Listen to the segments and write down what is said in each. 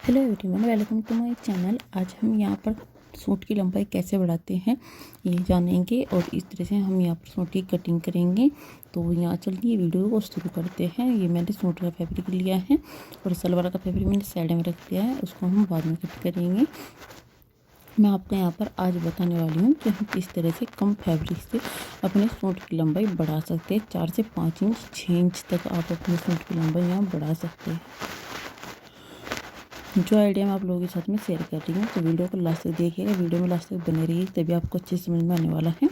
Hello everyone, welcome to my channel. आज हम यहाँ पर सूट की लंबाई कैसे बढ़ाते हैं ये जानेंगे और इस तरह से हम यहाँ पर सूट की कटिंग करेंगे। तो यहाँ चलिए वीडियो को शुरू करते हैं। ये मैंने सूट का फैब्रिक लिया है और सलवार का फैब्रिक मैंने साइड में रख दिया है, उसको हम बाद में कट करेंगे। मैं आपको यहाँ पर आज बताने वाली हूँ कि हम किस तरह से कम फैब्रिक से अपने सूट की लंबाई बढ़ा सकते हैं। 4 से 5 इंच 6 इंच तक आप अपने सूट की लंबाई यहाँ बढ़ा सकते हैं। जो आइडिया मैं आप लोगों के साथ में शेयर कर रही हूँ, तो वीडियो को लास्ट तक देखिएगा। वीडियो में लास्ट तक बने रहिए, तभी आपको अच्छे समझ में आने वाला है।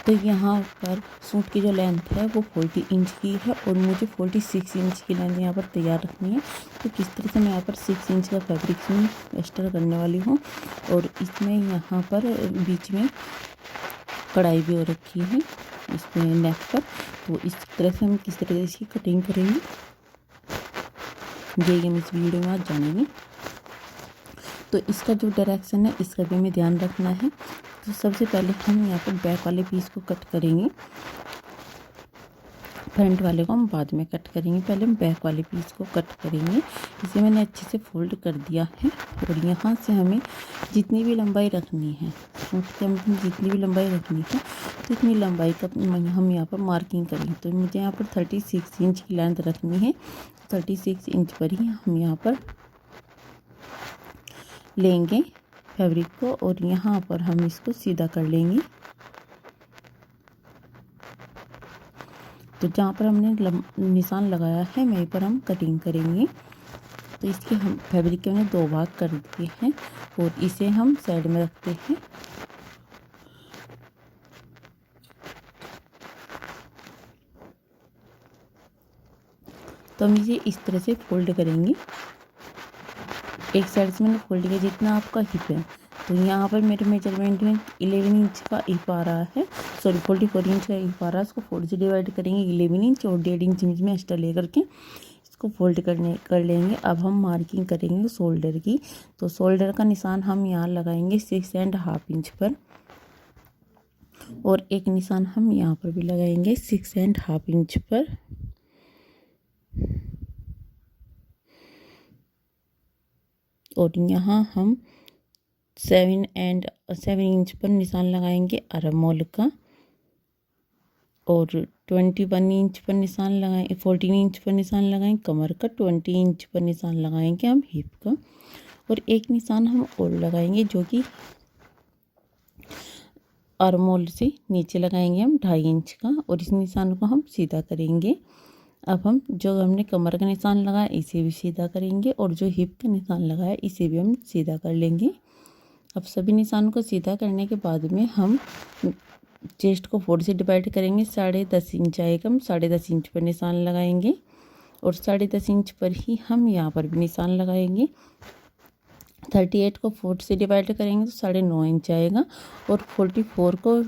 तो यहाँ पर सूट की जो लेंथ है वो 40 इंच की है और मुझे 46 इंच की लेंथ यहाँ पर तैयार रखनी है। तो किस तरह से मैं यहाँ पर 6 इंच का फैब्रिक एक्स्ट्रा करने वाली हूँ और इसमें यहाँ पर बीच में कढ़ाई भी हो रखी है इसमें नेक पर। तो इस तरह से हम किस तरह से इसकी कटिंग करेंगे ये हम इस वीडियो में आज जानेंगे। तो इसका जो डायरेक्शन है इसका भी हमें ध्यान रखना है। तो सबसे पहले हम यहाँ पर बैक वाले पीस को कट करेंगे, फ्रंट वाले को हम बाद में कट करेंगे। पहले हम बैक वाले पीस को कट करेंगे। इसे मैंने अच्छे से फोल्ड कर दिया है और यहाँ से हमें जितनी भी लंबाई रखनी है, सूट के हम जितनी भी लंबाई रखनी है तो इतनी लंबाई का हम यहाँ पर मार्किंग करेंगे। तो मुझे यहाँ पर 36 इंच की लेंथ रखनी है। 36 इंच पर ही हम यहाँ पर लेंगे फैब्रिक को और यहाँ पर हम इसको सीधा कर लेंगे। तो जहाँ पर हमने निशान लगाया है वहीं पर हम कटिंग करेंगे। तो इसके हम फैब्रिक के हमने 2 भाग कर दिए हैं और इसे हम साइड में रखते हैं। तो हम इसे इस तरह से फोल्ड करेंगे। एक साइड से मैंने फोल्ड किया जितना आपका हिप है। तो यहाँ पर मेरे मेजरमेंट में 11 इंच का हिप आ रहा है, सॉरी 44 इंच का हिप आ रहा है। इसको 4 से डिवाइड करेंगे 11 इंच और 1.5 इंच में एक्स्ट्रा लेकर के इसको फोल्ड कर लेंगे। अब हम मार्किंग करेंगे शोल्डर की। तो शोल्डर का निशान हम यहाँ लगाएंगे 6.5 इंच पर और एक निशान हम यहाँ पर भी लगाएंगे 6.5 इंच पर। और यहाँ हम 7 इंच पर निशान लगाएंगे आर्म होल का और 21 इंच पर निशान लगाएंगे, 14 इंच पर निशान लगाएंगे कमर का, 20 इंच पर निशान लगाएंगे हम हिप का और एक निशान हम और लगाएंगे जो कि आर्म होल से नीचे लगाएंगे हम 2.5 इंच का और इस निशान को हम सीधा करेंगे। अब हम जो हमने कमर का निशान लगाया इसे भी सीधा करेंगे और जो हिप का निशान लगाया इसे भी हम सीधा कर लेंगे। अब सभी निशानों को सीधा करने के बाद में हम चेस्ट को 4 से डिवाइड करेंगे। 10.5 इंच आएगा, हम 10.5 इंच पर निशान लगाएंगे और 10.5 इंच पर ही हम यहाँ पर भी निशान लगाएंगे। 38 को 4 से डिवाइड करेंगे तो 9.5 इंच आएगा और 44 को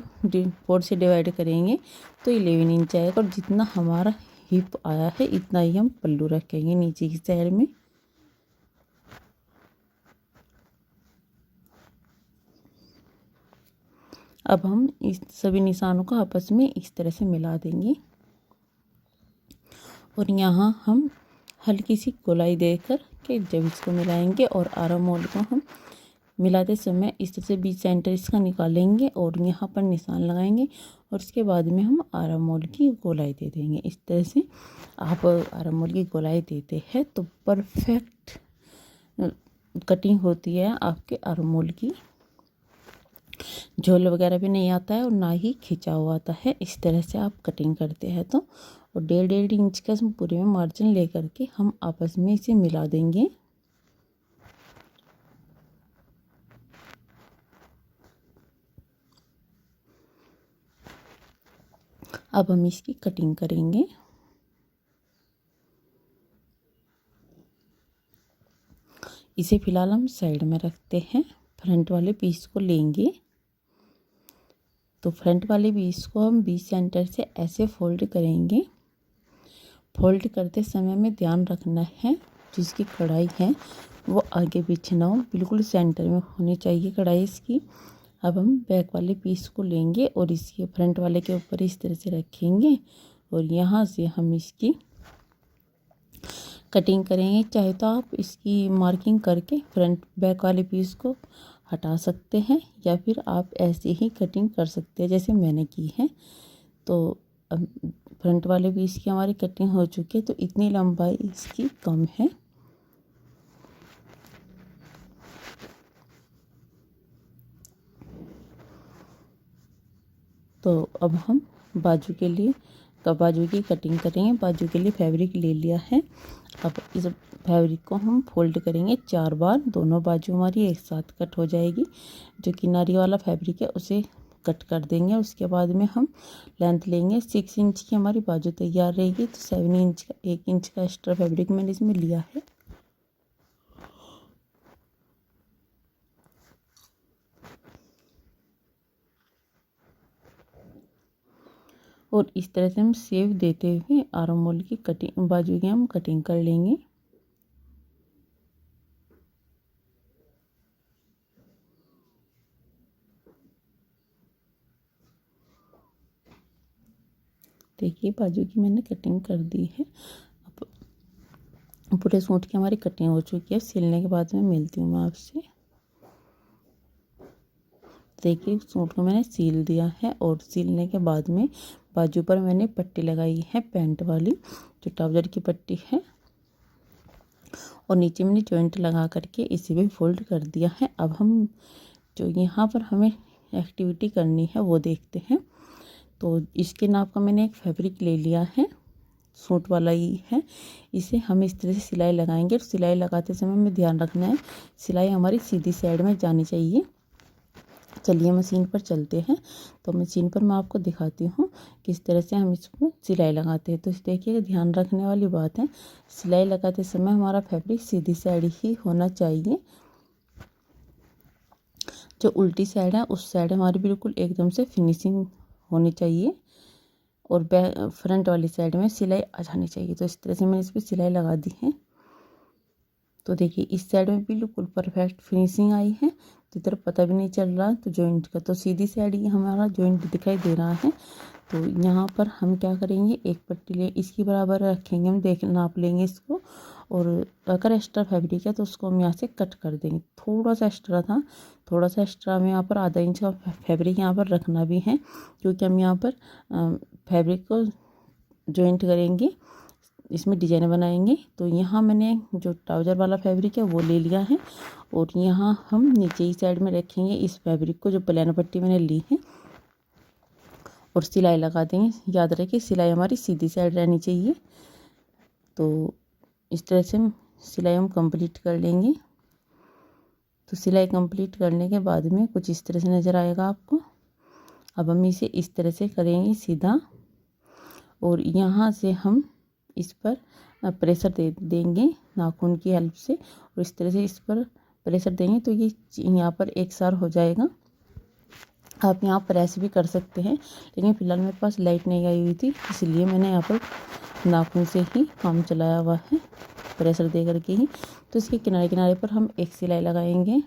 4 से डिवाइड करेंगे तो 11 इंच आएगा और जितना हमारा हिप आया है इतना ही हम पल्लू रखेंगे नीचे की साइड में। अब हम इस सभी निशानों को आपस में इस तरह से मिला देंगे और यहाँ हम हल्की सी गोलाई देकर के जब इसको मिलाएंगे और आर्म होल को हम मिलाते समय इस तरह से बीच सेंटर इसका निकालेंगे और यहाँ पर निशान लगाएंगे और इसके बाद में हम आर्म होल की गोलाई दे देंगे। इस तरह से आप आर्म होल की गोलाई देते हैं तो परफेक्ट कटिंग होती है आपके आर्म होल की। झोल वगैरह भी नहीं आता है और ना ही खिंचा हुआ आता है। इस तरह से आप कटिंग करते हैं तो और 1.5 इंच का पूरे में मार्जिन लेकर के हम आपस में इसे मिला देंगे। अब हम इसकी कटिंग करेंगे। इसे फिलहाल हम साइड में रखते हैं। फ्रंट वाले पीस को लेंगे तो फ्रंट वाले पीस को हम बीच सेंटर से ऐसे फोल्ड करेंगे। फोल्ड करते समय में ध्यान रखना है जिसकी कढ़ाई है वो आगे पीछे ना हो, बिल्कुल सेंटर में होनी चाहिए कढ़ाई इसकी। अब हम बैक वाले पीस को लेंगे और इसके फ्रंट वाले के ऊपर इस तरह से रखेंगे और यहाँ से हम इसकी कटिंग करेंगे। चाहे तो आप इसकी मार्किंग करके फ्रंट बैक वाले पीस को हटा सकते हैं, या फिर आप ऐसे ही कटिंग कर सकते हैं जैसे मैंने की है। तो अब फ्रंट वाले पीस की हमारी कटिंग हो चुकी है, तो इतनी लंबाई इसकी कम है। तो अब हम बाजू के लिए बाजू की कटिंग करेंगे। बाजू के लिए फैब्रिक ले लिया है। अब इस फैब्रिक को हम फोल्ड करेंगे 4 बार। दोनों बाजू हमारी एक साथ कट हो जाएगी। जो किनारी वाला फैब्रिक है उसे कट कर देंगे। उसके बाद में हम लेंथ लेंगे 6 इंच की। हमारी बाजू तैयार रहेगी। तो 7 इंच का 1 इंच का एक्स्ट्रा फैब्रिक मैंने इसमें लिया है। और इस तरह से हम शेप देते हुए आर्म होल की कटिंग, बाजू की हम कटिंग कर लेंगे। देखिए बाजू की मैंने कटिंग कर दी है। अब पूरे सूट की हमारी कटिंग हो चुकी है। सिलने के बाद में मिलती हूँ मैं आपसे। देखिए सूट को मैंने सील दिया है, और सीलने के बाद में बाजू पर मैंने पट्टी लगाई है पैंट वाली, जो ट्राउज़र की पट्टी है। और नीचे मैंने जॉइंट लगा करके इसे भी फोल्ड कर दिया है। अब हम जो यहाँ पर हमें एक्टिविटी करनी है वो देखते हैं। तो इसके नाप का मैंने एक फैब्रिक ले लिया है, सूट वाला ही है। इसे हम इस तरह से सिलाई लगाएंगे। और सिलाई लगाते समय हमें ध्यान रखना है सिलाई हमारी सीधी साइड में जानी चाहिए। चलिए मशीन पर चलते हैं। तो मशीन पर मैं आपको दिखाती हूँ किस तरह से हम इसको सिलाई लगाते हैं। तो देखिए ध्यान रखने वाली बात है, सिलाई लगाते समय हमारा फैब्रिक सीधी साइड ही होना चाहिए। जो उल्टी साइड है उस साइड हमारी बिल्कुल एकदम से फिनिशिंग होनी चाहिए, और फ्रंट वाली साइड में सिलाई आ जानी चाहिए। तो इस तरह से मैंने इस पर सिलाई लगा दी है। तो देखिए इस साइड में बिल्कुल परफेक्ट फिनिशिंग आई है। तो इधर पता भी नहीं चल रहा तो जॉइंट का, तो सीधी साइड ही हमारा जॉइंट दिखाई दे रहा है। तो यहाँ पर हम क्या करेंगे, एक पट्टी ले इसकी बराबर रखेंगे, हम नाप लेंगे इसको। और अगर एक्स्ट्रा फैब्रिक है तो उसको हम यहाँ से कट कर देंगे। थोड़ा सा एक्स्ट्रा था, थोड़ा सा एक्स्ट्रा हमें यहाँ पर आधा इंच का फैब्रिक यहाँ पर रखना भी है, क्योंकि हम यहाँ पर फैब्रिक को जॉइंट करेंगे, इसमें डिजाइन बनाएंगे। तो यहाँ मैंने जो ट्राउज़र वाला फैब्रिक है वो ले लिया है, और यहाँ हम नीचे ही साइड में रखेंगे इस फैब्रिक को, जो प्लेन पट्टी मैंने ली है, और सिलाई लगा देंगे। याद रखिए सिलाई हमारी सीधी साइड रहनी चाहिए। तो इस तरह से सिलाई हम कंप्लीट कर लेंगे। तो सिलाई कंप्लीट करने के बाद में कुछ इस तरह से नज़र आएगा आपको। अब हम इसे इस तरह से करेंगे सीधा, और यहाँ से हम इस पर प्रेशर दे देंगे नाखून की हेल्प से, और इस तरह से इस पर प्रेशर देंगे तो ये यहाँ पर एक सार हो जाएगा। आप यहाँ प्रेस भी कर सकते हैं, लेकिन फ़िलहाल मेरे पास लाइट नहीं आई हुई थी, इसलिए मैंने यहाँ पर नाखून से ही काम चलाया हुआ है, प्रेशर दे करके ही। तो इसके किनारे किनारे पर हम एक सिलाई लगाएंगे।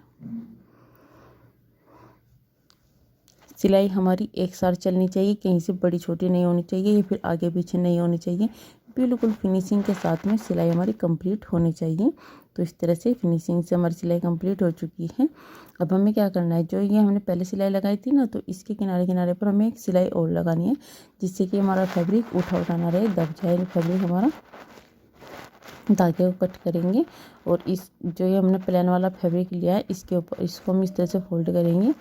सिलाई हमारी एक साथ चलनी चाहिए, कहीं से बड़ी छोटी नहीं होनी चाहिए, या फिर आगे पीछे नहीं होनी चाहिए। बिल्कुल फिनिशिंग के साथ में सिलाई हमारी कंप्लीट होनी चाहिए। तो इस तरह से फिनिशिंग से हमारी सिलाई कंप्लीट हो चुकी है। अब हमें क्या करना है, जो ये हमने पहले सिलाई लगाई थी ना, तो इसके किनारे किनारे पर हमें एक सिलाई और लगानी है, जिससे कि हमारा फैब्रिक उठा उठा ना रहे, दब जाए फैब्रिक हमारा। धागे को कट करेंगे, और इस जो ये हमने प्लेन वाला फैब्रिक लिया है इसके ऊपर इसको हम इस तरह से फोल्ड करेंगे,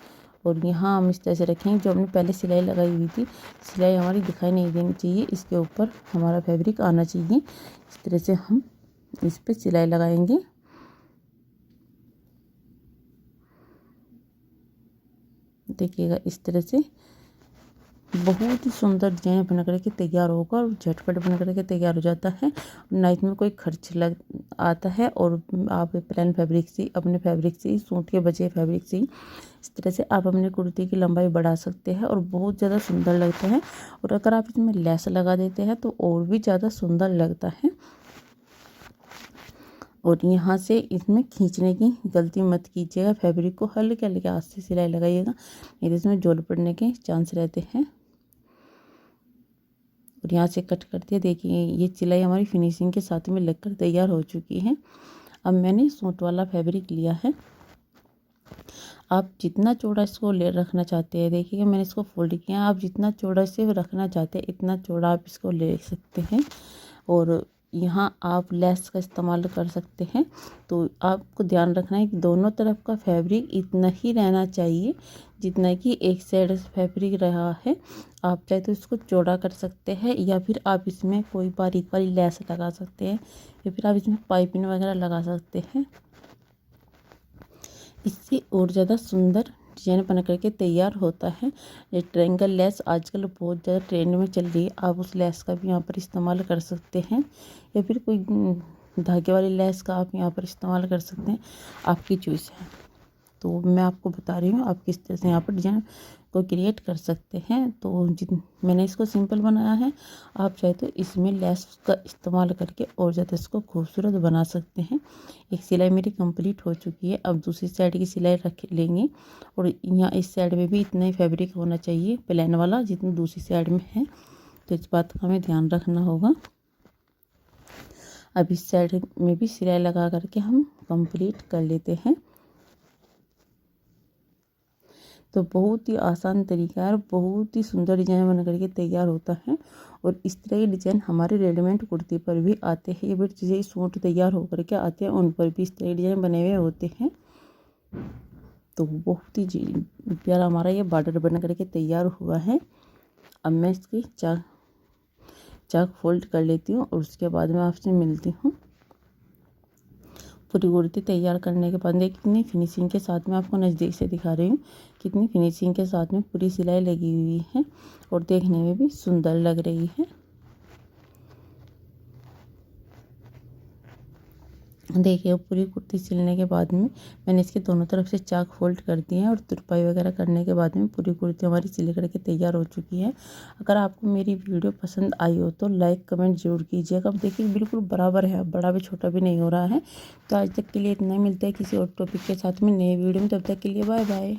और यहाँ हम इस तरह से रखेंगे। जो हमने पहले सिलाई लगाई हुई थी, सिलाई हमारी दिखाई नहीं देनी चाहिए, इसके ऊपर हमारा फैब्रिक आना चाहिए। इस तरह से हम इस पर सिलाई लगाएंगे। देखिएगा इस तरह से बहुत ही सुंदर डिजाइन बना करके तैयार होगा, और झटपट बना करके तैयार हो जाता है। ना इसमें कोई खर्च लग आता है, और आप प्लेन फैब्रिक से, अपने फैब्रिक से, सूट के बचे फैब्रिक से इस तरह से आप अपने कुर्ती की लंबाई बढ़ा सकते हैं, और बहुत ज़्यादा सुंदर लगता है। और अगर आप इसमें लेस लगा देते हैं तो और भी ज़्यादा सुंदर लगता है। और यहाँ से इसमें खींचने की गलती मत कीजिएगा, फैब्रिक को हल्के हल्के हाथ से सिलाई लगाइएगा, नहीं तो इसमें जोड़ पड़ने के चांस रहते हैं। और यहाँ से कट कर दिया। देखिए ये सिलाई हमारी फिनिशिंग के साथ में लगकर तैयार हो चुकी है। अब मैंने सूट वाला फैब्रिक लिया है। आप जितना चौड़ा इसको ले रखना चाहते हैं, देखिए मैंने इसको फोल्ड किया। आप जितना चौड़ा इसे रखना चाहते हैं इतना चौड़ा आप इसको ले सकते हैं। और यहाँ आप लेस का इस्तेमाल कर सकते हैं। तो आपको ध्यान रखना है कि दोनों तरफ का फैब्रिक इतना ही रहना चाहिए जितना कि एक साइड फैब्रिक रहा है। आप चाहे तो इसको चौड़ा कर सकते हैं, या फिर आप इसमें कोई बारीक वाली लेस लगा सकते हैं, या फिर आप इसमें पाइपिंग वगैरह लगा सकते हैं। इससे और ज़्यादा सुंदर डिजाइन बना करके तैयार होता है। ये ट्रायंगल लेस आजकल बहुत ज़्यादा ट्रेंड में चल रही है। आप उस लेस का भी यहाँ पर इस्तेमाल कर सकते हैं, या फिर कोई धागे वाली लेस का आप यहाँ पर इस्तेमाल कर सकते हैं, आपकी चॉइस है। तो मैं आपको बता रही हूँ आप किस तरह से यहाँ पर डिजाइन को क्रिएट कर सकते हैं। तो मैंने इसको सिंपल बनाया है। आप चाहे तो इसमें लेस का इस्तेमाल करके और ज़्यादा इसको खूबसूरत बना सकते हैं। एक सिलाई मेरी कंप्लीट हो चुकी है। अब दूसरी साइड की सिलाई रख लेंगे, और यहाँ इस साइड में भी इतना ही फैब्रिक होना चाहिए प्लेन वाला जितना दूसरी साइड में है। तो इस बात का हमें ध्यान रखना होगा। अब इस साइड में भी सिलाई लगा करके हम कंप्लीट कर लेते हैं। तो बहुत ही आसान तरीका है और बहुत ही सुंदर डिजाइन बन करके तैयार होता है। और इस तरह के डिजाइन हमारे रेडीमेड कुर्ती पर भी आते हैं। ये भी चीज़ें सूट तैयार होकर के आते हैं, उन पर भी इस तरह के डिजाइन बने हुए होते हैं। तो बहुत ही प्यारा हमारा ये बॉर्डर बन करके तैयार हुआ है। अब मैं इसकी चाक फोल्ड कर लेती हूँ, और उसके बाद मैं आपसे मिलती हूँ। पूरी कुर्ती तैयार करने के बाद देखिए कितनी फिनिशिंग के साथ में आपको नज़दीक से दिखा रही हूँ, कितनी फिनिशिंग के साथ में पूरी सिलाई लगी हुई है और देखने में भी सुंदर लग रही है। देखिए पूरी कुर्ती सिलने के बाद में मैंने इसके दोनों तरफ से चाक फोल्ड कर दिए हैं, और तुरपाई वगैरह करने के बाद में पूरी कुर्ती हमारी सिल करके तैयार हो चुकी है। अगर आपको मेरी वीडियो पसंद आई हो तो लाइक कमेंट जरूर कीजिएगा। अब देखिए बिल्कुल बराबर है, बड़ा भी छोटा भी नहीं हो रहा है। तो आज तक के लिए इतना ही, मिलता है किसी और टॉपिक के साथ में नए वीडियो में। तब तक के लिए बाय बाय।